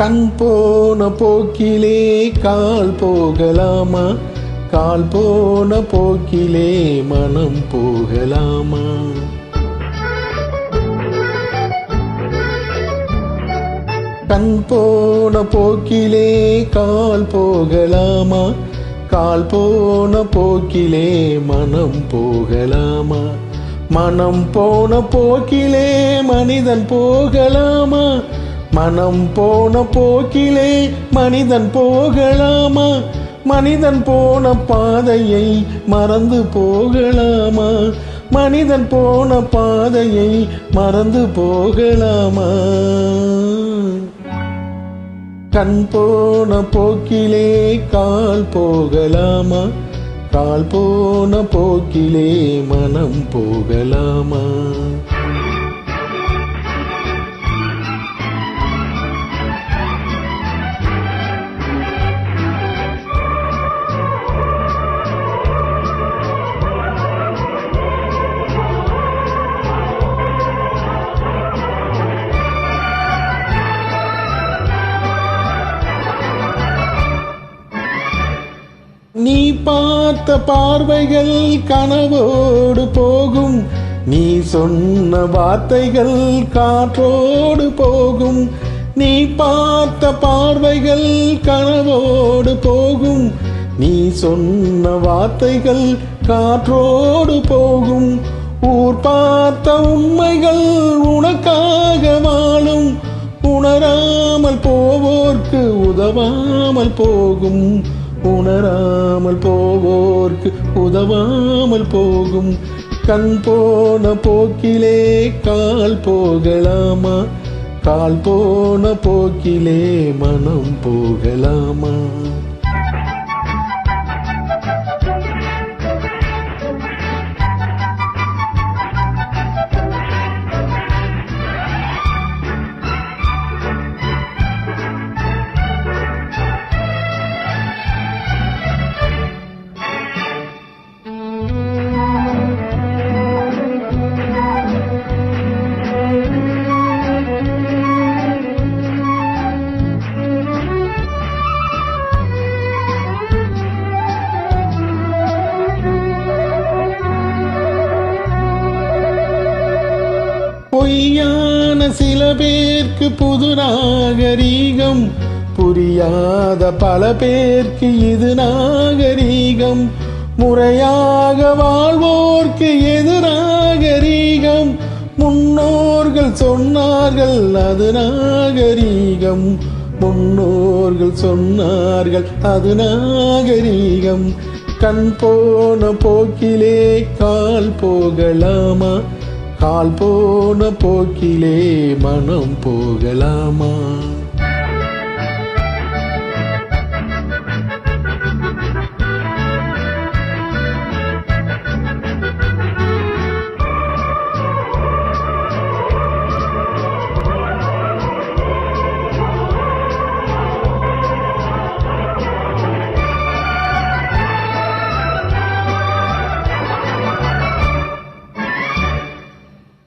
கண் போன போக்கிலே கால் போகலாமா? கால் போன போக்கிலே மனம் போகலாமா? கண் போன போக்கிலே கால் போகலாமா? கால் போன போக்கிலே மனம் போகலாமா? மனம் போன போக்கிலே மனிதன் போகலாமா? மனம் போன போக்கிலே மனிதன் போகலாமா? மனிதன் போன பாதையை மறந்து போகலாமா? மனிதன் போன பாதையை மறந்து போகலாமா? கண் போன போக்கிலே கால் போகலாமா? கால் போன போக்கிலே மனம் போகலாமா? நீ பார்த்த பார்வைகள் கனவோடு போகும், நீ சொன்ன வார்த்தைகள் காற்றோடு போகும். நீ பார்த்த பார்வைகள் கனவோடு போகும், நீ சொன்ன வார்த்தைகள் காற்றோடு போகும். ஊர் பார்த்த உண்மைகள் உனக்காக வாழும், உணராமல் போவோர்க்கு உதவாமல் போகும். உணராமல் போவோர்க்கு உதவாமல் போகும். கண் போன போக்கிலே கால் போகலாமா? கால் போன போக்கிலே மனம் போகலாமா? பொய்யான சில பேர்க்கு புது நாகரீகம், புரியாத பல பேர்க்கு இது நாகரீகம். முறையாக வாழ்வோர்க்கு எது நாகரீகம்? முன்னோர்கள் சொன்னார்கள் அது நாகரீகம். முன்னோர்கள் சொன்னார்கள் அது நாகரீகம். கண் போன போக்கிலே கால் போகலாமா? கால் போன போக்கிலே மனம் போகலாமா?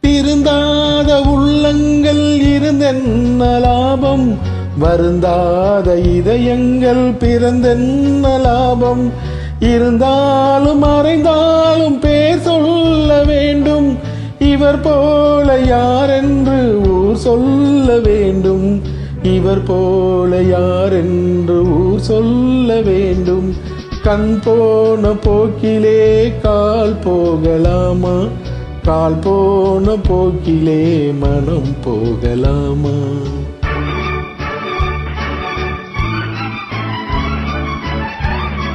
திருந்தாத உள்ளங்கள் இருந்தென்ன லாபம்? வருந்தாத இதயங்கள் பிறந்தென்ன லாபம்? இருந்தாலும் மறைந்தாலும் பேர் சொல்ல வேண்டும், இவர் போல யாரென்று ஊர் சொல்ல வேண்டும். இவர் போல யாரென்று ஊர் சொல்ல வேண்டும். கண் போன போக்கிலே கால் போகலாமா? கால் போன போக்கிலே மனம் போகலாமா?